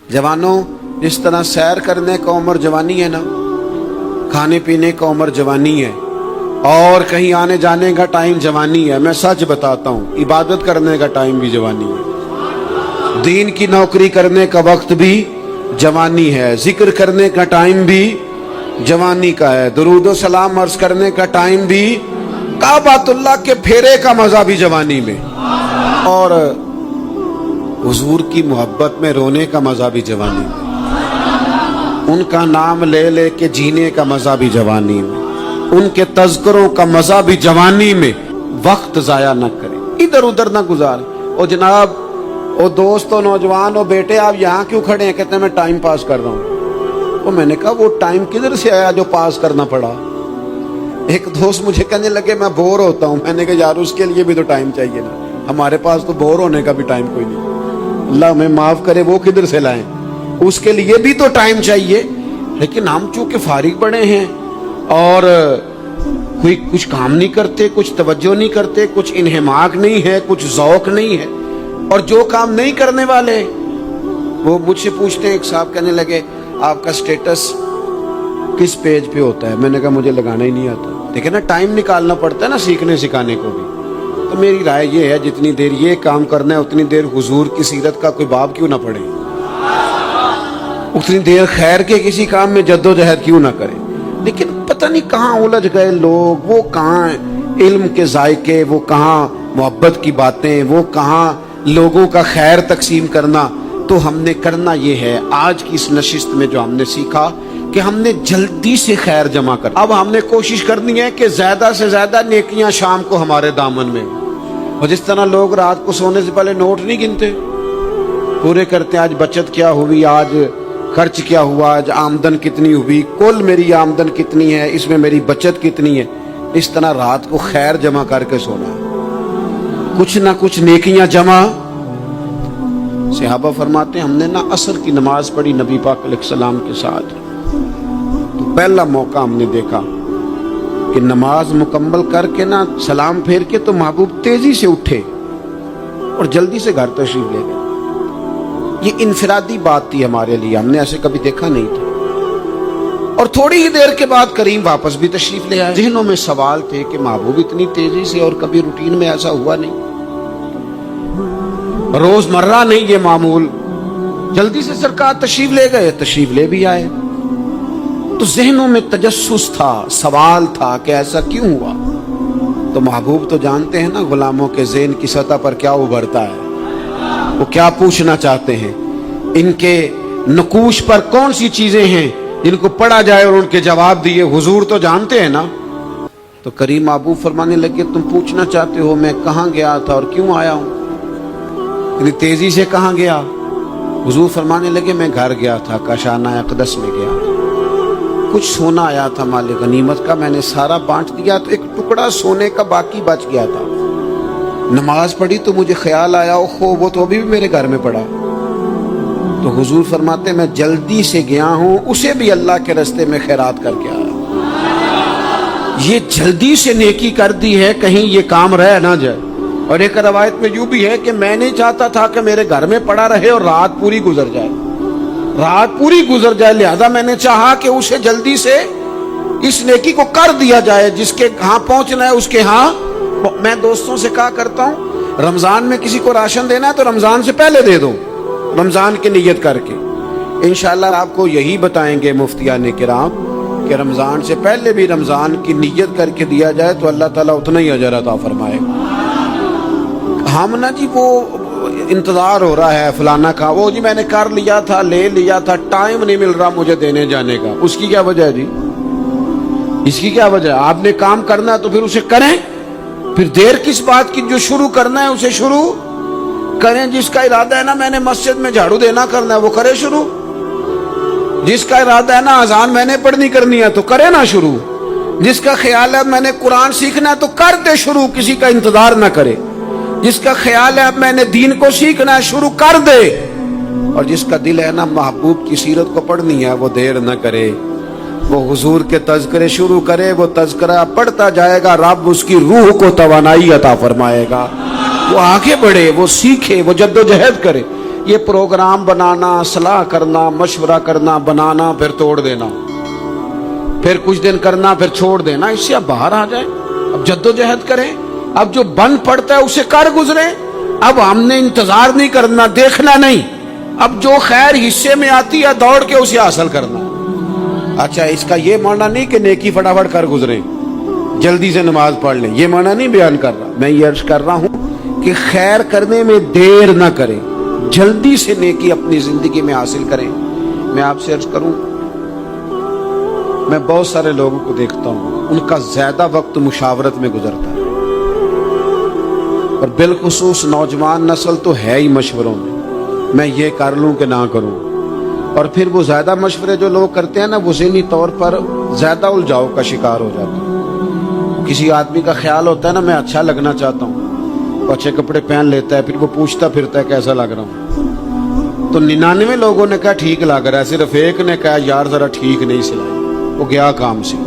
जवानों, जिस तरह सैर करने का उम्र जवानी है ना, खाने पीने का उम्र जवानी है, और कहीं आने जाने का टाइम जवानी है। मैं सच बताता हूँ, इबादत करने का टाइम भी जवानी है, दीन की नौकरी करने का वक्त भी जवानी है, जिक्र करने का टाइम भी जवानी का है, दुरूद व सलाम अर्ज करने का टाइम भी, काबातुल्लाह के फेरे का मजा भी जवानी में, और हुजूर की मोहब्बत में रोने का मजा भी जवानी में, उनका नाम ले ले के जीने का मजा भी जवानी में, उनके तज़किरों का मजा भी जवानी में। वक्त जाया न करें, इधर उधर न गुजार। और जनाब, ओ दोस्त, ओ नौजवान, ओ बेटे, आप यहाँ क्यों खड़े हैं? कहते हैं मैं टाइम पास कर रहा हूँ। तो मैंने कहा वो टाइम किधर से आया जो पास करना पड़ा? एक दोस्त मुझे कहने लगे मैं बोर होता हूँ। मैंने कहा यार उसके लिए भी तो टाइम चाहिए ना, हमारे पास तो बोर होने का भी टाइम कोई नहीं। अल्लाह हमें माफ करे, वो किधर से लाएं? उसके लिए भी तो टाइम चाहिए। लेकिन हम चूंकि फारिग पड़े हैं और कोई कुछ काम नहीं करते, कुछ तवज्जो नहीं करते, कुछ इन्हिमाक नहीं है, कुछ ज़ौक नहीं है, और जो काम नहीं करने वाले वो मुझसे पूछते हैं। एक साहब कहने लगे आपका स्टेटस किस पेज पे होता है? मैंने कहा मुझे लगाना ही नहीं आता। देखिए ना, टाइम निकालना पड़ता है ना सीखने सिखाने को भी। तो मेरी राय ये है, जितनी देर ये काम करना है उतनी देर हुजूर की सीरत का कोई बाब क्यों ना पढ़े, उतनी देर खैर के किसी काम में जद्दोजहद क्यों ना करें। लेकिन पता नहीं कहाँ उलझ गए लोग, वो कहाँ इल्म के जायके, वो कहाँ मोहब्बत की बातें, वो कहाँ लोगों का खैर तकसीम करना। तो हमने करना ये है, आज की इस नशिस्त में जो हमने सीखा कि हमने जल्दी से खैर जमा कर, अब हमने कोशिश करनी है कि ज्यादा से ज्यादा नेकियां शाम को हमारे दामन में। और जिस तरह लोग रात को सोने से पहले नोट नहीं गिनते, पूरे करते हैं, आज बचत क्या हुई, आज खर्च क्या हुआ, आज आमदन कितनी हुई, कुल मेरी आमदन कितनी है, इसमें मेरी बचत कितनी है। इस तरह रात को खैर जमा करके सोना, कुछ ना कुछ नेकियां जमा। सहाबा फरमाते हैं हमने ना असर की नमाज पढ़ी नबी पाक अलैहिस्सलाम के साथ, तो पहला मौका हमने देखा कि नमाज मुकम्मल करके ना सलाम फेर के तो महबूब तेजी से उठे और जल्दी से घर तशरीफ ले गए। ये इनफिरादी बात थी हमारे लिए, हमने ऐसे कभी देखा नहीं था। और थोड़ी ही देर के बाद करीम वापस भी तशरीफ ले आए। ज़हनों में सवाल थे कि महबूब इतनी तेजी से, और कभी रूटीन में ऐसा हुआ नहीं, रोजमर्रा नहीं ये मामूल। जल्दी से सरकार तशरीफ ले गए, तशरीफ ले भी आए। तो ज़हनों में तजस्सुस था, सवाल था कि ऐसा क्यों हुआ। तो महबूब तो जानते हैं ना गुलामों के ज़हन की सतह पर क्या उभरता है, वो क्या पूछना चाहते हैं, इनके नकूश पर कौन सी चीजें हैं जिनको पढ़ा जाए और उनके जवाब दिए। हुजूर तो जानते हैं ना। तो करीम महबूब फरमाने लगे तुम पूछना चाहते हो मैं कहाँ गया था और क्यों आया हूँ, इतनी तेजी से कहाँ गया? हुजूर फरमाने लगे मैं घर गया था, काशाना अक़दस में गया था, कुछ सोना आया था माल गनीमत का, मैंने सारा बांट दिया, तो एक टुकड़ा सोने का बाकी बच गया था। नमाज पढ़ी तो मुझे ख्याल आया ओहो वो तो अभी भी मेरे घर में पड़ा। तो हुजूर फरमाते मैं जल्दी से गया हूं, उसे भी अल्लाह के रास्ते में खैरात करके आया। ये जल्दी से नेकी कर दी है, कहीं ये काम रह ना जाए। और एक रवायत में यूं भी है कि मैं नहीं चाहता था कि मेरे घर में पड़ा रहे और रात पूरी गुजर जाए, रात पूरी गुजर जाए, लिहाजा मैंने चाहा कि उसे जल्दी से इस नेकी को कर दिया जाए, जिसके यहाँ पहुंचना है उसके यहाँ। मैं दोस्तों से कहा करता हूँ रमजान में किसी को राशन देना है तो रमजान से पहले दे दो, रमजान की नियत करके। इंशाअल्लाह आपको यही बताएंगे मुफ्तियान किराम कि रमजान से पहले भी रमजान की नियत करके दिया जाए तो अल्लाह ताला उतना ही अजर अता फरमाएगा। हम ना जी वो इंतजार हो रहा है फलाना का, वो जी मैंने कर लिया था, ले लिया था, टाइम नहीं मिल रहा मुझे देने जाने का। उसकी क्या वजह है जी, इसकी क्या वजह है? आपने काम करना है तो फिर उसे करें, फिर देर किस बात की? जो शुरू करना है उसे शुरू करें। जिसका इरादा है ना मैंने मस्जिद में झाड़ू देना करना है वो करे शुरू, जिसका इरादा है ना अजान मैंने पढ़नी करनी है तो करे ना शुरू, जिसका ख्याल है मैंने कुरान सीखना है तो कर दे शुरू, किसी का इंतजार ना करे, जिसका ख्याल है अब मैंने दीन को सीखना है शुरू कर दे, और जिसका दिल है ना महबूब की सीरत को पढ़नी है वो देर न करे, वो हुजूर के तज़किरे शुरू करे, वो तज़किरा पढ़ता जाएगा, रब उसकी रूह को तवानाई अता फरमाएगा, वो आगे बढ़े, वो सीखे, वो जद्दोजहद करे। یہ پروگرام بنانا، صلاح کرنا، مشورہ کرنا، بنانا پھر توڑ دینا، پھر کچھ دن کرنا پھر چھوڑ دینا، اس سے اب باہر آ جائیں، اب جدوجہد کریں، اب جو بن پڑتا ہے اسے کر گزریں۔ اب ہم نے انتظار نہیں کرنا، دیکھنا نہیں، اب جو خیر حصے میں آتی ہے دوڑ کے اسے حاصل کرنا۔ اچھا، اس کا یہ معنی نہیں کہ نیکی فٹافٹ کر گزریں، جلدی سے نماز پڑھ لیں، یہ معنی نہیں بیان کر رہا۔ میں یہ عرض کر رہا ہوں کہ خیر کرنے میں دیر نہ کریں، جلدی سے نیکی اپنی زندگی میں حاصل کریں۔ میں آپ سے عرض کروں، میں بہت سارے لوگوں کو دیکھتا ہوں، ان کا زیادہ وقت مشاورت میں گزرتا ہے، اور بالخصوص نوجوان نسل تو ہے ہی مشوروں میں یہ کر لوں کہ نہ کروں، اور پھر وہ زیادہ مشورے جو لوگ کرتے ہیں نا، وہ ذہنی طور پر زیادہ الجھاؤ کا شکار ہو جاتے ہیں۔ کسی آدمی کا خیال ہوتا ہے نا، میں اچھا لگنا چاہتا ہوں، وہ اچھے کپڑے پہن لیتا ہے، پھر وہ پوچھتا پھرتا ہے کیسا لگ رہا ہوں، تو 99 لوگوں نے کہا ٹھیک لگ رہا ہے، صرف ایک نے کہا یار ذرا ٹھیک نہیں سلائی، وہ گیا کام سے،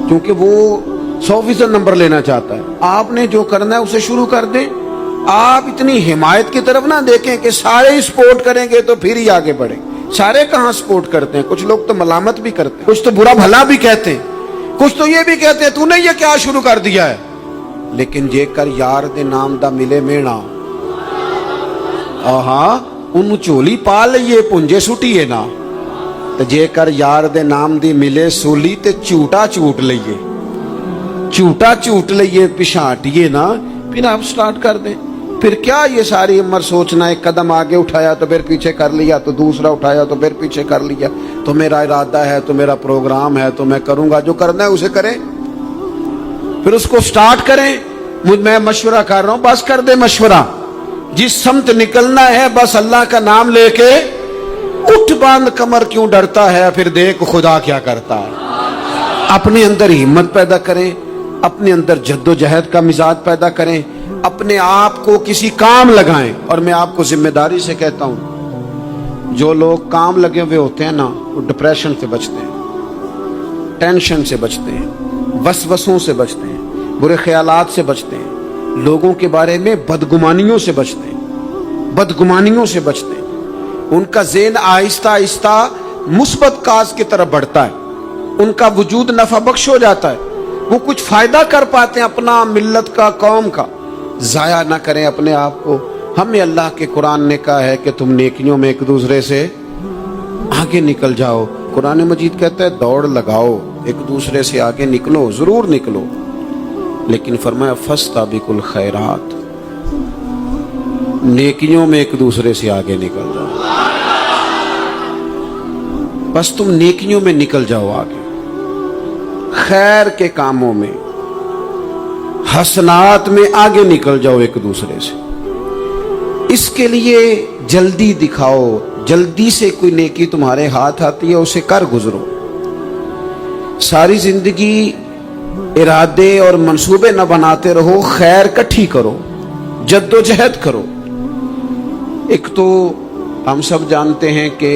کیونکہ وہ 100% نمبر لینا چاہتا ہے۔ آپ نے جو کرنا ہے اسے شروع کر دیں۔ آپ اتنی حمایت کی طرف نہ دیکھیں کہ سارے ہی سپورٹ کریں گے تو پھر ہی آگے بڑھیں۔ سارے کہاں سپورٹ کرتے ہیں؟ کچھ لوگ تو ملامت بھی کرتے ہیں، کچھ تو برا بھلا بھی کہتے ہیں، کچھ تو یہ بھی کہتے ہیں تو نے یہ کیا شروع کر دیا ہے۔ لیکن جے کر یار دے نام دا ملے مینا، آہاں انہوں چولی پا لئیے پنجے سٹیے نا، تو جے کر یار دے نام دی ملے سولی تے چوٹا چوٹ لئیے، چوٹا چوٹ لئیے پشانٹیے نا، پھر آپ سٹارٹ کر دیں۔ پھر کیا یہ ساری عمر سوچنا، ایک قدم آگے اٹھایا تو پھر پیچھے کر لیا، تو دوسرا اٹھایا تو پھر پیچھے کر لیا، تو میرا ارادہ ہے، تو میرا پروگرام ہے، تو میں کروں گا، جو کرنا ہے اسے کریں، پھر اس کو سٹارٹ کریں۔ میں مشورہ کر رہا ہوں، بس کر دے مشورہ، جس سمت نکلنا ہے بس اللہ کا نام لے کے اٹھ باندھ کمر، کیوں ڈرتا ہے، پھر دیکھ خدا کیا کرتا ہے۔ اپنے اندر ہمت پیدا کریں، اپنے اندر جد و جہد کا مزاج پیدا کریں، اپنے آپ کو کسی کام لگائیں۔ اور میں آپ کو ذمہ داری سے کہتا ہوں، جو لوگ کام لگے ہوئے ہوتے ہیں نا، وہ ڈپریشن سے بچتے ہیں، ٹینشن سے بچتے ہیں، وسوسوں سے بچتے ہیں، برے خیالات سے بچتے ہیں، لوگوں کے بارے میں بدگمانیوں سے بچتے ہیں، بدگمانیوں سے بچتے ہیں۔ ان کا ذہن آہستہ آہستہ مثبت کاز کی طرف بڑھتا ہے، ان کا وجود نفع بخش ہو جاتا ہے، وہ کچھ فائدہ کر پاتے ہیں اپنا، ملت کا، قوم کا۔ ضائع نہ کریں اپنے آپ کو۔ ہمیں اللہ کے قرآن نے کہا ہے کہ تم نیکیوں میں ایک دوسرے سے آگے نکل جاؤ۔ قرآن مجید کہتا ہے دوڑ لگاؤ، ایک دوسرے سے آگے نکلو، ضرور نکلو، لیکن فرمایا فاستبقوا الخیرات، نیکیوں میں ایک دوسرے سے آگے نکل جاؤ۔ بس تم نیکیوں میں نکل جاؤ آگے، خیر کے کاموں میں، حسنات میں آگے نکل جاؤ ایک دوسرے سے۔ اس کے لیے جلدی دکھاؤ، جلدی سے کوئی نیکی تمہارے ہاتھ آتی ہے اسے کر گزرو۔ ساری زندگی ارادے اور منصوبے نہ بناتے رہو، خیر کٹھی کرو، جد و جہد کرو۔ ایک تو ہم سب جانتے ہیں کہ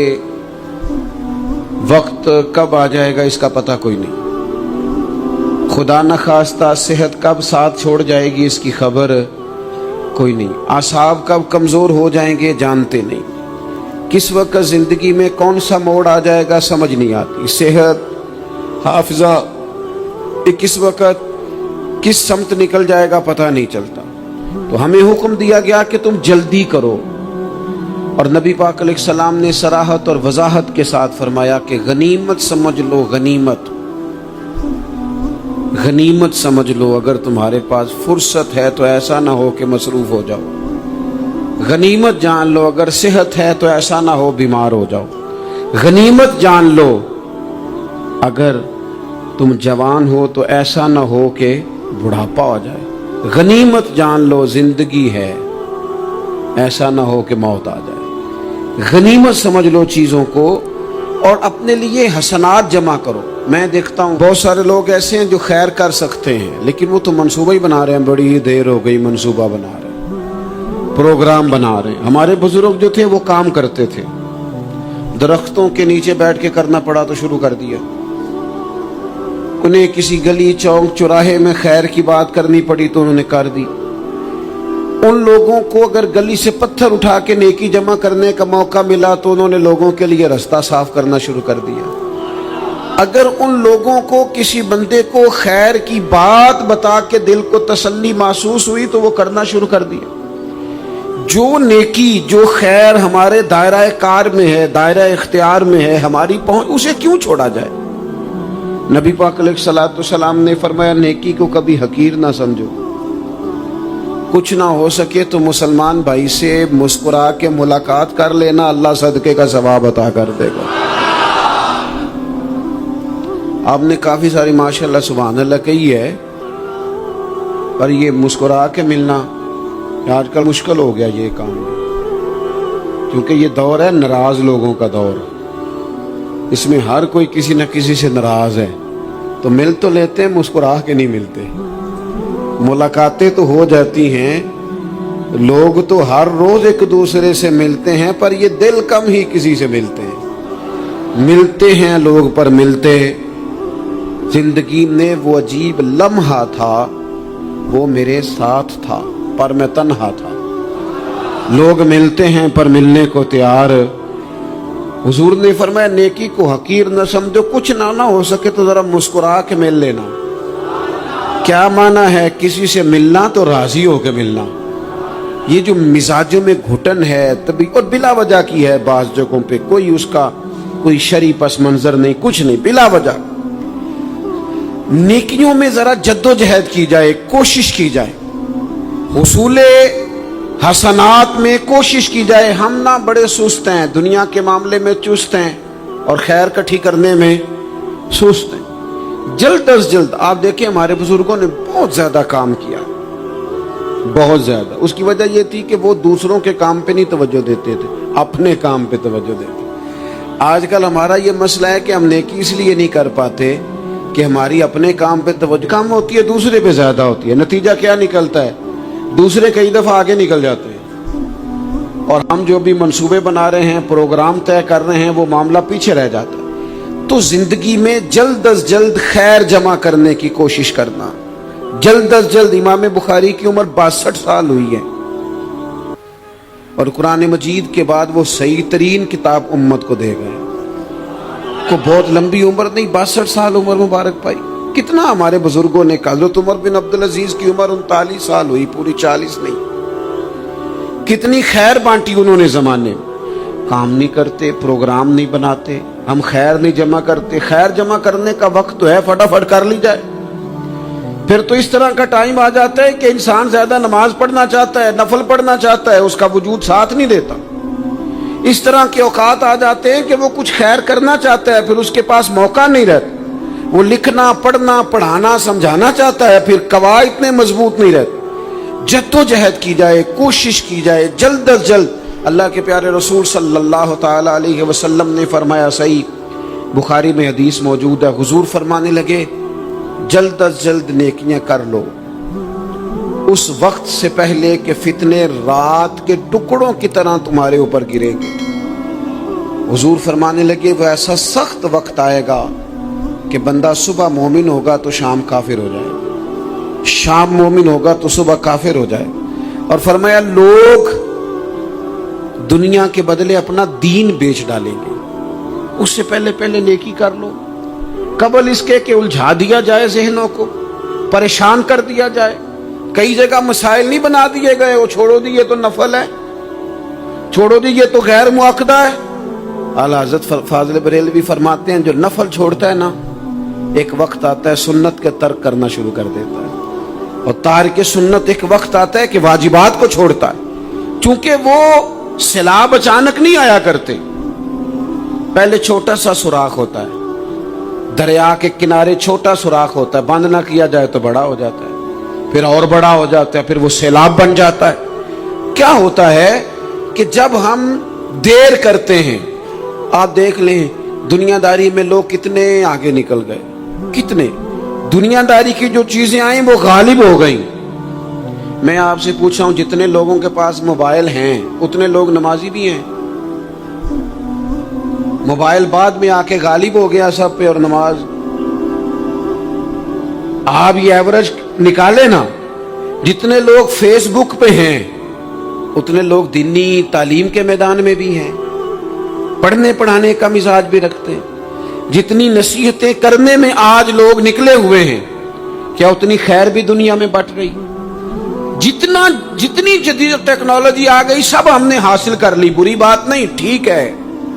وقت کب آ جائے گا اس کا پتہ کوئی نہیں، خدا نخواستہ صحت کب ساتھ چھوڑ جائے گی اس کی خبر کوئی نہیں، اعصاب کب کمزور ہو جائیں گے جانتے نہیں، کس وقت زندگی میں کون سا موڑ آ جائے گا سمجھ نہیں آتی، صحت، حافظہ کس وقت کس سمت نکل جائے گا پتہ نہیں چلتا۔ تو ہمیں حکم دیا گیا کہ تم جلدی کرو، اور نبی پاک علیہ السلام نے صراحت اور وضاحت کے ساتھ فرمایا کہ غنیمت سمجھ لو، غنیمت غنیمت سمجھ لو، اگر تمہارے پاس فرصت ہے تو ایسا نہ ہو کہ مصروف ہو جاؤ، غنیمت جان لو، اگر صحت ہے تو ایسا نہ ہو بیمار ہو جاؤ، غنیمت جان لو، اگر تم جوان ہو تو ایسا نہ ہو کہ بڑھاپا ہو جائے، غنیمت جان لو زندگی ہے، ایسا نہ ہو کہ موت آ جائے۔ غنیمت سمجھ لو چیزوں کو، اور اپنے لیے حسنات جمع کرو۔ میں دیکھتا ہوں بہت سارے لوگ ایسے ہیں جو خیر کر سکتے ہیں، لیکن وہ تو منصوبہ ہی بنا رہے ہیں، بڑی دیر ہو گئی منصوبہ بنا رہے ہیں، پروگرام بنا رہے ہیں۔ ہمارے بزرگ جو تھے وہ کام کرتے تھے، درختوں کے نیچے بیٹھ کے کرنا پڑا تو شروع کر دیا، انہیں کسی گلی چوک چوراہے میں خیر کی بات کرنی پڑی تو انہوں نے کر دی، उन लोगों को अगर गली से पत्थर उठा के नेकी जमा करने का मौका मिला तो उन्होंने लोगों के लिए रास्ता साफ करना शुरू कर दिया। अगर उन लोगों को किसी बंदे को खैर की बात बता के दिल को तसल्ली महसूस हुई तो वो करना शुरू कर दिया। जो नेकी जो खैर हमारे दायरा कार में है, दायरा इख्तियार में है, हमारी पहुंच, उसे क्यों छोड़ा जाए। नबी पाक अलैहिस्सलाम ने फरमाया नेकी को कभी हकीर ना समझो। कुछ ना हो सके तो मुसलमान भाई से मुस्कुरा के मुलाकात कर लेना, अल्लाह सदके का सवाब अता कर देगा। आपने काफी सारी माशाल्लाह सुभान अल्लाह कही है, पर ये मुस्कुरा के मिलना आजकल मुश्किल हो गया ये काम, क्योंकि ये दौर है नाराज लोगों का दौर। इसमें हर कोई किसी न किसी से नाराज है, तो मिल तो लेते हैं, मुस्कुरा के नहीं मिलते। मुलाकातें तो हो जाती हैं, लोग तो हर रोज एक दूसरे से मिलते हैं, पर ये दिल कम ही किसी से मिलते हैं। मिलते हैं लोग पर मिलते। जिंदगी में वो अजीब लम्हा था, वो मेरे साथ था पर मैं तन्हा था। लोग मिलते हैं पर मिलने को तैयार। हुजूर ने फरमाया नेकी को हकीर न समझो, कुछ ना हो सके तो जरा मुस्कुरा के मिल लेना। क्या माना है, किसी से मिलना तो राजी होकर मिलना। ये जो मिजाजों में घुटन है तभी, और बिला वजह की है बाज जगहों पे, कोई उसका कोई शरी पस मंजर नहीं, कुछ नहीं, बिला वजह। नेकियों में जरा जद्दोजहद की जाए, कोशिश की जाए, हुसूले हसनात में कोशिश की जाए। हम ना बड़े सुस्त हैं, दुनिया के मामले में चुस्त हैं और खैर इकट्ठी करने में सुस्त हैं। जल्द अज जल्द आप देखें हमारे बुजुर्गों ने बहुत ज्यादा काम किया, बहुत ज्यादा। उसकी वजह यह थी कि वो दूसरों के काम पे नहीं तवज्जो देते थे, अपने काम पे तवज्जो देते। आजकल हमारा ये मसला है कि हम नेकी इसलिए नहीं कर पाते कि हमारी अपने काम पे तवज्जो कम होती है, दूसरे पे ज्यादा होती है। नतीजा क्या निकलता है, दूसरे कई दफा आगे निकल जाते हैं और हम जो भी मंसूबे बना रहे हैं, प्रोग्राम तय कर रहे हैं, वो मामला पीछे रह जाता है। तो जिंदगी में जल्द अज जल्द खैर जमा करने की कोशिश करना, जल्द अज जल्द। इमाम बुखारी की उम्र 62 साल हुई है और कुरान मजीद के बाद वो सही तरीन किताब उम्मत को दे गए। को बहुत लंबी उम्र नहीं, 62 साल उम्र मुबारक पाई। कितना हमारे बुजुर्गों ने, हज़रत उमर बिन अब्दुल अजीज की उम्र 39 साल हुई, पूरी 40 नहीं। कितनी खैर बांटी उन्होंने जमाने में। काम नहीं करते, प्रोग्राम नहीं बनाते, हम खैर नहीं जमा करते। खैर जमा करने का वक्त तो है, फटाफट कर ली जाए। फिर तो इस तरह का टाइम आ जाता है कि इंसान ज्यादा नमाज पढ़ना चाहता है, नफल पढ़ना चाहता है, उसका वजूद साथ नहीं देता। इस तरह के औकात आ जाते हैं कि वो कुछ खैर करना चाहता है, फिर उसके पास मौका नहीं रहता। वो लिखना, पढ़ना, पढ़ाना, समझाना चाहता है, फिर कवायद इतने मजबूत नहीं रहते। जद्दोजहद की जाए, कोशिश की जाए, जल्द अज जल्द। अल्लाह के प्यारे रसूल सल्लल्लाहु ताला अलैहि वसल्लम ने फरमाया, सही बुखारी में हदीस मौजूद है, हुजूर फरमाने लगे जल्द अज जल्द नेकियां कर लो उस वक्त से पहले कि फितने रात के टुकड़ों की तरह तुम्हारे ऊपर गिरेंगे। हुजूर फरमाने लगे वो ऐसा सख्त वक्त आएगा कि बंदा सुबह मोमिन होगा तो शाम काफिर हो जाए, शाम मोमिन होगा तो सुबह काफिर हो जाए। और फरमाया लोग दुनिया के बदले अपना दीन बेच डालेंगे। उससे पहले पहले नेकी कर लो, कबल इसके कि उलझा दिया जाए, जहनों को परेशान कर दिया जाए। कई जगह मसाइल नहीं बना दिए गए, वो छोड़ो दी ये तो नफल है, छोड़ो दी ये तो गैर मुअक्कदा है। आला हज़रत फाज़िल बरेलवी फरमाते हैं जो नफल छोड़ता है ना, एक वक्त आता है सुन्नत के तर्क करना शुरू कर देता है, और तारिक सुन्नत एक वक्त आता है कि वाजिबात को छोड़ता है। चूंकि वो सैलाब अचानक नहीं आया करते, पहले छोटा सा सुराख होता है, दरिया के किनारे छोटा सुराख होता है, बंद ना किया जाए तो बड़ा हो जाता है, फिर और बड़ा हो जाता है, फिर वो सैलाब बन जाता है। क्या होता है कि जब हम देर करते हैं, आप देख लें दुनियादारी में लोग कितने आगे निकल गए, कितने दुनियादारी की जो चीजें आई वो गालिब हो गई। मैं आपसे पूछ रहा हूं, जितने लोगों के पास मोबाइल हैं उतने लोग नमाजी भी हैं। मोबाइल बाद में आके गालिब हो गया सब पे, और नमाज आप ये एवरेज निकाले ना, जितने लोग फेसबुक पे हैं उतने लोग दीनी तालीम के मैदान में भी हैं, पढ़ने पढ़ाने का मिजाज भी रखते हैं। जितनी नसीहतें करने में आज लोग निकले हुए हैं, क्या उतनी खैर भी दुनिया में बट रही? जितनी जदीद टेक्नोलॉजी आ गई सब हमने हासिल कर ली, बुरी बात नहीं, ठीक है,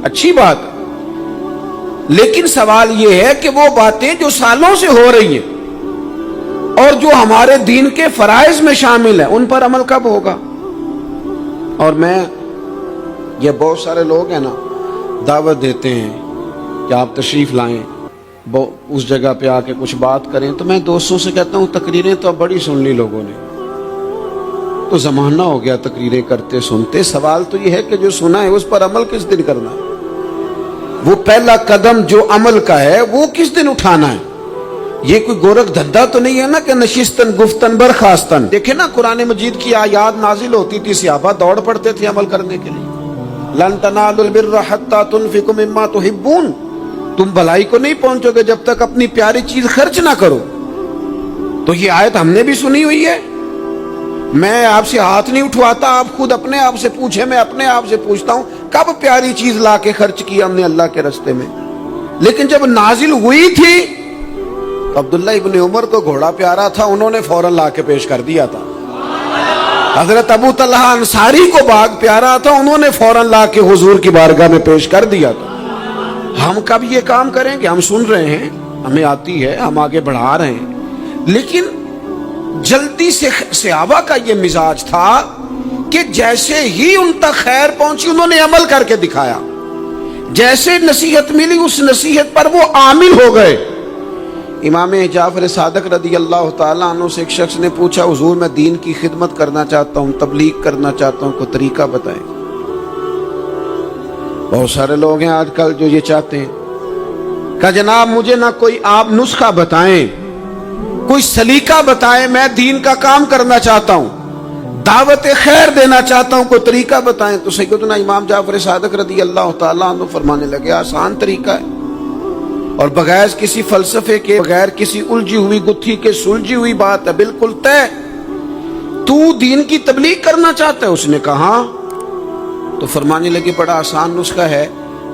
अच्छी बात। लेकिन सवाल यह है कि वो बातें जो सालों से हो रही हैं और जो हमारे दीन के फराइज में शामिल है, उन पर अमल कब होगा? और ये बहुत सारे लोग हैं ना, दावत देते हैं कि आप तशरीफ लाएं, उस जगह पे आके कुछ बात करें, तो मैं दोस्तों से कहता हूं तकरीरें तो अब बड़ी सुन ली लोगों ने, तो जमाना हो गया तकरीरें करते सुनते। सवाल तो ये है कि जो सुना है उस पर अमल किस दिन करना है? वो पहला कदम जो अमल का है वो किस दिन उठाना है? ये कोई गोरख धंधा तो नहीं है ना कि नशिस्तन गुफ्तन बरखास्तन। देखे ना, कुरान मजीद की आयात नाजिल होती थी, सहाबा दौड़ पड़ते थे अमल करने के लिए। लन तनालुल बिर्रा हत्ता तुनफिकु मिम्मा तुहिब्बून, तुम भलाई को नहीं पहुंचोगे जब तक अपनी प्यारी चीज खर्च ना करो। तो ये आयत हमने भी सुनी हुई है। मैं आपसे हाथ नहीं उठवाता, आप खुद अपने आप से पूछे, मैं अपने आप से पूछता हूं कब प्यारी चीज ला के खर्च की हमने अल्लाह के रास्ते में? लेकिन जब नाजिल हुई थी तो अब्दुल्ला इब्न उमर को घोड़ा प्यारा था, उन्होंने फौरन ला के पेश कर दिया था। हजरत अबू तलहा अंसारी को बाग प्यारा था, उन्होंने फौरन ला के हुजूर की बारगाह में पेश कर दिया था। हम कब ये काम करेंगे? हम सुन रहे हैं, हमें आती है, हम आगे बढ़ा रहे हैं, लेकिन जल्दी से सहाबा का ये मिजाज था कि जैसे ही उन तक खैर पहुंची उन्होंने अमल करके दिखाया। जैसे नसीहत मिली उस नसीहत पर वो आमिल हो गए। इमाम जाफर सादक रदी अल्लाह ताला अन्हु से एक शख्स ने पूछा, हुजूर मैं दीन की खिदमत करना चाहता हूं, तबलीग करना चाहता हूं, कोई तरीका बताएं। बहुत सारे लोग हैं आजकल जो ये चाहते हैं, कहा जनाब मुझे ना कोई आप नुस्खा बताएं, कोई सलीका बताएं, मैं दीन का काम करना चाहता हूं, दावत खैर देना चाहता हूं, कोई तरीका बताएं। तो सैयदना इमाम जाफर सादक रदी अल्लाह ताला अन्हु फरमाने लगे, आसान तरीका है और बगैर किसी फलसफे के, बगैर किसी उलझी हुई गुत्थी के सुलझी हुई बात है, बिल्कुल तय। तू दीन की तबलीग करना चाहता है? उसने कहा, तो फरमाने लगे बड़ा आसान नुस्खा है,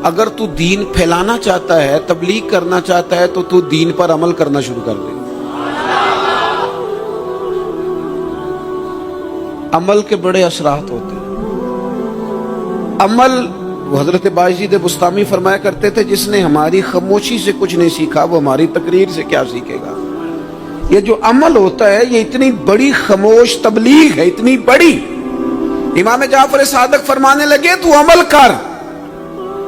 अगर तू दीन फैलाना चाहता है, तबलीग करना चाहता है, तो तू दीन पर अमल करना शुरू कर दे। अमल के बड़े असरात होते हैं। अमल, हजरत बायजीद बुस्तामी फरमाया करते थे, जिसने हमारी खामोशी से कुछ नहीं सीखा वो हमारी तकरीर से क्या सीखेगा। ये जो अमल होता है ये इतनी बड़ी खामोश तबलीग है, इतनी बड़ी। इमाम जाफर सादक फरमाने लगे तू अमल कर,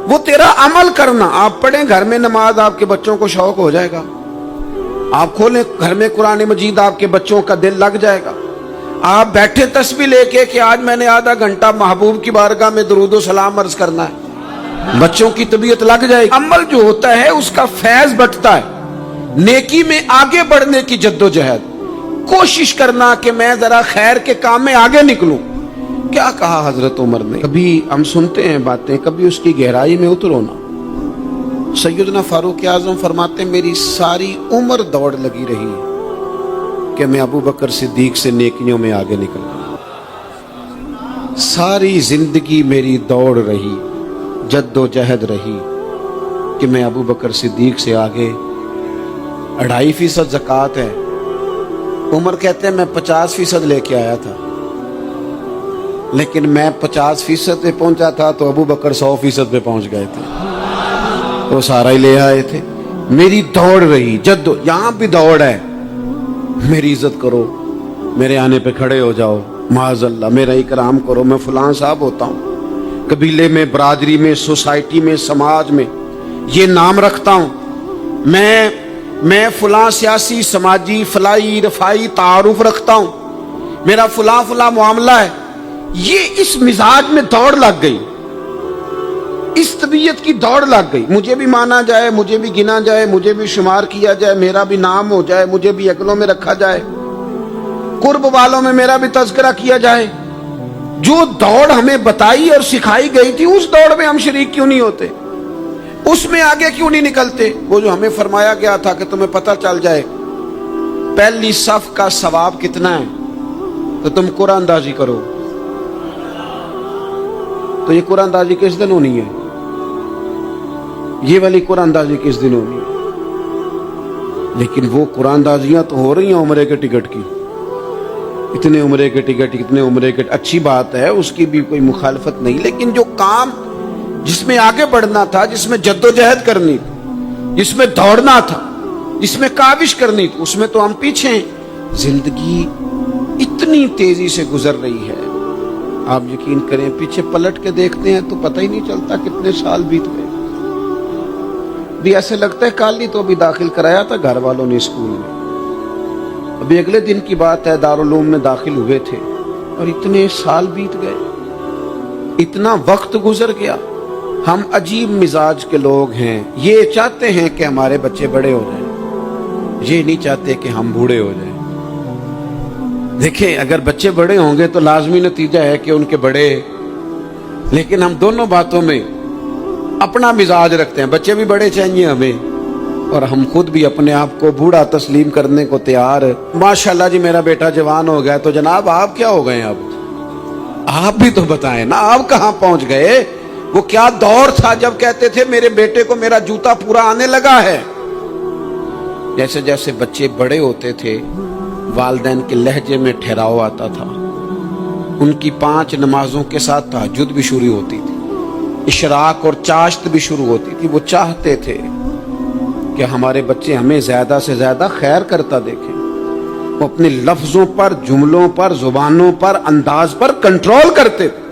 वो तेरा अमल करना। आप पढ़ें घर में नमाज, आपके बच्चों को शौक हो जाएगा। आप खोलें घर में कुरान मजीद, आपके बच्चों का दिल लग जाएगा। आप बैठे तस्बीह लेके कि आज मैंने आधा घंटा महबूब की बारगाह में दुरूद सलाम अर्ज करना है, बच्चों की तबीयत लग जाएगी। अमल जो होता है उसका फैज बटता है, नेकी में आगे बढ़ने की जद्दोजहद, कोशिश करना कि मैं जरा खैर के काम में आगे निकलूं। क्या कहा हजरत उमर ने? कभी हम सुनते हैं बातें, कभी उसकी गहराई में उतरो ना। सैयदना फारूक आजम फरमाते, मेरी सारी उम्र दौड़ लगी रही है कि मैं अबू बकर सिद्दीक से नेकियों में आगे निकल गया। सारी जिंदगी मेरी दौड़ रही, जद्दोजहद रही कि मैं अबू बकर सिद्दीक से आगे। 2.5% ज़कात है। उमर कहते हैं मैं 50% लेके आया था, लेकिन मैं 50% पे पहुंचा था तो अबू बकर 100% पे पहुंच गए थे, तो सारा ही ले आए थे। मेरी दौड़ रही, जद्दो, यहां भी दौड़ है। मेरी इज्जत करो, मेरे आने पे खड़े हो जाओ, माज़अल्लाह मेरा इकराम करो, मैं फलां साहब होता हूं, कबीले में, बरादरी में, सोसाइटी में, समाज में ये नाम रखता हूं। मैं फलां सियासी, समाजी, फलाई, रफाई तारुफ रखता हूं, मेरा फलां मामला है। ये इस मिजाज में दौड़ लग गई, इस तबीयत की दौड़ लग गई। मुझे भी माना जाए, मुझे भी गिना जाए, मुझे भी शुमार किया जाए, मेरा भी नाम हो जाए, मुझे भी अगलों में रखा जाए, कुर्ब वालों में मेरा भी तज़किरा किया जाए। जो दौड़ हमें बताई और सिखाई गई थी, उस दौड़ में हम शरीक क्यों नहीं होते? उसमें आगे क्यों नहीं निकलते? वो जो हमें फरमाया गया था कि तुम्हें पता चल जाए पहली सफ का सवाब कितना है, तो तुम कुरान अंदाजी करो। تو یہ قرآن اندازی کس دن ہونی ہے؟ یہ والی قرآن اندازی کس دن ہونی ہے؟ لیکن وہ قرآن اندازیاں تو ہو رہی ہیں عمرے کے ٹکٹ کی، اتنے عمرے کے ٹکٹ، اتنے عمرے کے، اچھی بات ہے، اس کی بھی کوئی مخالفت نہیں، لیکن جو کام جس میں آگے بڑھنا تھا، جس میں جد و جہد کرنی تھی، جس میں دوڑنا تھا، جس میں کاوش کرنی تھی، اس میں تو ہم پیچھے ہیں۔ زندگی اتنی تیزی سے گزر رہی ہے، آپ یقین کریں پیچھے پلٹ کے دیکھتے ہیں تو پتہ ہی نہیں چلتا کتنے سال بیت گئے۔ بھی ایسے لگتا ہے کل ہی تو ابھی داخل کرایا تھا گھر والوں نے اسکول میں، ابھی اگلے دن کی بات ہے دارالعلوم میں داخل ہوئے تھے اور اتنے سال بیت گئے، اتنا وقت گزر گیا۔ ہم عجیب مزاج کے لوگ ہیں، یہ چاہتے ہیں کہ ہمارے بچے بڑے ہو جائیں، یہ نہیں چاہتے کہ ہم بوڑھے ہو جائیں۔ دیکھیں اگر بچے بڑے ہوں گے تو لازمی نتیجہ ہے کہ ان کے بڑے، لیکن ہم دونوں باتوں میں اپنا مزاج رکھتے ہیں، بچے بھی بڑے چاہیے ہمیں اور ہم خود بھی اپنے آپ کو بوڑھا تسلیم کرنے کو تیار۔ ماشاءاللہ جی میرا بیٹا جوان ہو گیا، تو جناب آپ کیا ہو گئے؟ اب آپ بھی تو بتائیں نا، آپ کہاں پہنچ گئے؟ وہ کیا دور تھا جب کہتے تھے میرے بیٹے کو میرا جوتا پورا آنے لگا ہے۔ جیسے جیسے بچے بڑے ہوتے تھے والدین کے لہجے میں ٹھہراؤ آتا تھا، ان کی 5 نمازوں کے ساتھ تہجد بھی شروع ہوتی تھی، اشراق اور چاشت بھی شروع ہوتی تھی۔ وہ چاہتے تھے کہ ہمارے بچے ہمیں زیادہ سے زیادہ خیر کرتا دیکھیں، وہ اپنے لفظوں پر، جملوں پر، زبانوں پر، انداز پر کنٹرول کرتے تھے۔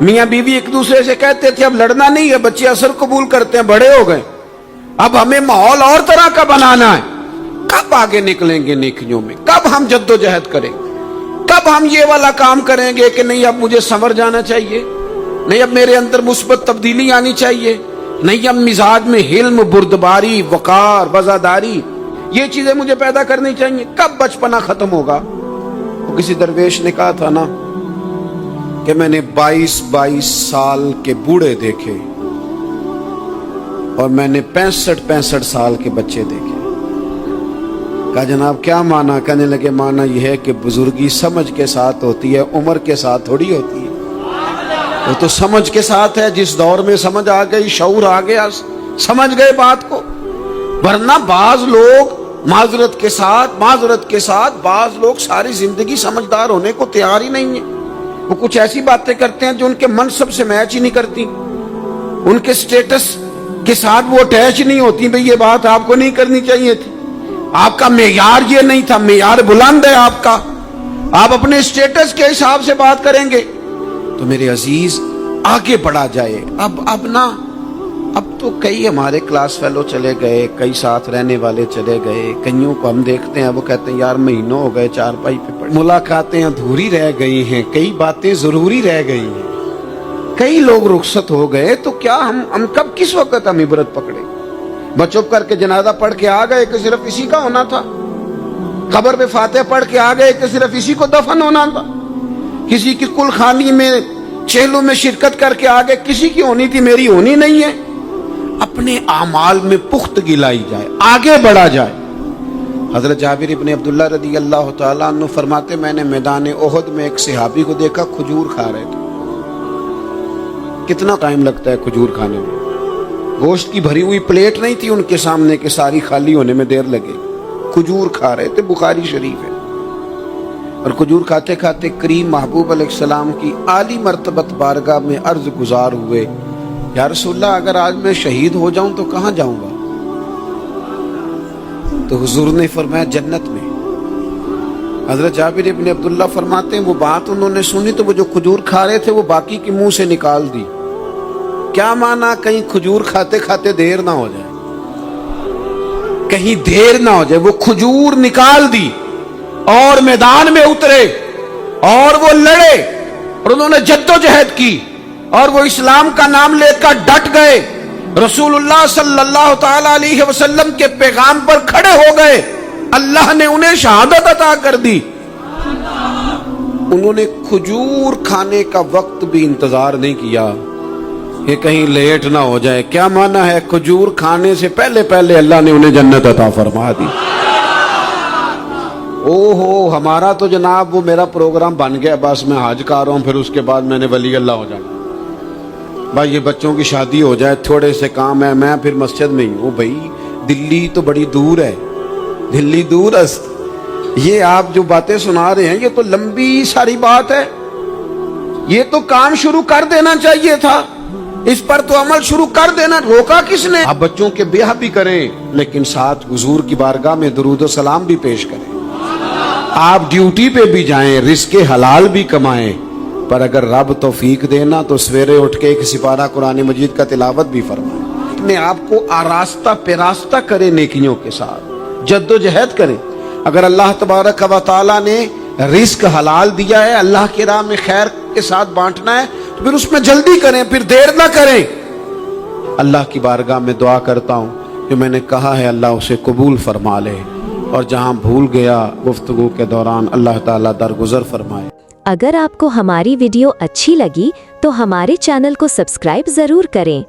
میاں بیوی ایک دوسرے سے کہتے تھے اب لڑنا نہیں ہے، بچے اثر قبول کرتے ہیں، بڑے ہو گئے، اب ہمیں ماحول اور طرح کا بنانا ہے۔ کب آگے نکلیں گے نیکیوں میں؟ کب ہم جد و جہد کریں گے؟ کب ہم یہ والا کام کریں گے کہ نہیں اب مجھے سنور جانا چاہیے، نہیں اب میرے اندر مثبت تبدیلی آنی چاہیے، نہیں اب مزاج میں حلم، بردباری، وقار، وزاداری، یہ چیزیں مجھے پیدا کرنی چاہیے؟ کب بچپنا ختم ہوگا؟ وہ کسی درویش نے کہا تھا نا کہ میں نے 22 سال کے بوڑھے دیکھے اور میں نے 65 سال کے بچے دیکھے۔ کہا جناب کیا معنی؟ کہنے لگے معنی یہ ہے کہ بزرگی سمجھ کے ساتھ ہوتی ہے، عمر کے ساتھ تھوڑی ہوتی ہے۔ وہ تو سمجھ کے ساتھ ہے، جس دور میں سمجھ آ گئی، شعور آ گیا، سمجھ گئے بات کو۔ ورنہ بعض لوگ معذرت کے ساتھ بعض لوگ ساری زندگی سمجھدار ہونے کو تیار ہی نہیں ہیں۔ وہ کچھ ایسی باتیں کرتے ہیں جو ان کے منصب سے میچ ہی نہیں کرتی، ان کے سٹیٹس کے ساتھ وہ اٹیچ نہیں ہوتی۔ بھئی یہ بات آپ کو نہیں کرنی چاہیے تھی، آپ کا معیار یہ نہیں تھا، معیار بلند ہے آپ کا، آپ اپنے سٹیٹس کے حساب سے بات کریں گے۔ تو میرے عزیز آگے بڑھا جائے۔ اب تو کئی ہمارے کلاس فیلو چلے گئے، کئی ساتھ رہنے والے چلے گئے، کئیوں کو ہم دیکھتے ہیں وہ کہتے ہیں یار مہینوں ہو گئے چارپائی پہ پڑے، ملاقاتیں ادھوری رہ گئی ہیں، کئی باتیں ضروری رہ گئی ہیں، کئی لوگ رخصت ہو گئے، تو کیا ہم کب کس وقت ہم عبرت پکڑے؟ بس چپ کر کے جنازہ پڑھ کے آ گئے کہ صرف اسی کا ہونا تھا، قبر پہ فاتحہ پڑھ کے آ گئے کہ صرف اسی کو دفن ہونا تھا، کسی کی کل خانی میں چہلوں میں شرکت کر کے آگے کسی کی ہونی تھی، میری ہونی نہیں ہے۔ اپنے اعمال میں پختگی لائی جائے، آگے بڑھا جائے۔ حضرت جابر ابن عبداللہ رضی اللہ تعالیٰ عنہ فرماتے میں نے میدان احد میں ایک صحابی کو دیکھا کھجور کھا رہے تھے۔ کتنا ٹائم لگتا ہے کھجور کھانے میں؟ گوشت کی بھری ہوئی پلیٹ نہیں تھی ان کے سامنے کہ ساری خالی ہونے میں دیر لگے، کھجور کھا رہے تھے، بخاری شریف ہے۔ اور کھجور کھاتے کھاتے کریم محبوب علیہ السلام کی عالی مرتبت بارگاہ میں عرض گزار ہوئے یا رسول اللہ اگر آج میں شہید ہو جاؤں تو کہاں جاؤں گا؟ تو حضور نے فرمایا جنت میں۔ حضرت جابر ابن عبداللہ فرماتے ہیں وہ بات انہوں نے سنی تو وہ جو کھجور کھا رہے تھے وہ باقی کے منہ سے نکال دی۔ کیا معنی؟ کہیں کھجور کھاتے کھاتے دیر نہ ہو جائے، کہیں دیر نہ ہو جائے۔ وہ کھجور نکال دی اور میدان میں اترے اور وہ لڑے اور انہوں نے جد و جہد کی اور وہ اسلام کا نام لے کر ڈٹ گئے، رسول اللہ صلی اللہ تعالی علیہ وسلم کے پیغام پر کھڑے ہو گئے، اللہ نے انہیں شہادت عطا کر دی۔ انہوں نے کھجور کھانے کا وقت بھی انتظار نہیں کیا کہ کہیں لیٹ نہ ہو جائے۔ کیا معنی ہے؟ کھجور کھانے سے پہلے پہلے اللہ نے انہیں جنت عطا فرما دی۔ ہمارا تو جناب وہ میرا پروگرام بن گیا، بس میں حج کر رہا ہوں، پھر اس کے بعد میں نے ولی اللہ ہو جانا۔ भाई ये बच्चों की शादी हो जाए, थोड़े से काम है, मैं फिर मस्जिद में ही हूँ। भाई दिल्ली तो बड़ी दूर है, दिल्ली दूरस्त। ये आप जो बातें सुना रहे हैं ये तो लंबी सारी बात है, ये तो काम शुरू कर देना चाहिए था, इस पर तो अमल शुरू कर देना, रोका किसने? आप बच्चों के ब्याह भी करें लेकिन साथ हुजूर की बारगाह में दुरूद सलाम भी पेश करें। आप ड्यूटी पे भी जाएं, रिस्के हलाल भी कमाएं, पर अगर रब तौफीक देना तो सवेरे उठ के एक सिपारा कुरान मजीद का तिलावत भी फरमाएं। अपने आप को आरास्ता पेरास्ता करें, नेकियों के साथ जद्दोजहद करें। अगर अल्लाह तबारक व तआला ने रिस्क हलाल दिया है, अल्लाह की राह में खैर के साथ बांटना है, तो फिर उसमें जल्दी करें, फिर देर ना करें। अल्लाह की बारगाह में दुआ करता हूँ जो मैंने कहा है अल्लाह उसे कबूल फरमा ले, और जहाँ भूल गया गुफ्तगू के दौरान अल्लाह ताला दरगुजर फरमाए। अगर आपको हमारी वीडियो अच्छी लगी तो हमारे चैनल को सब्सक्राइब जरूर करें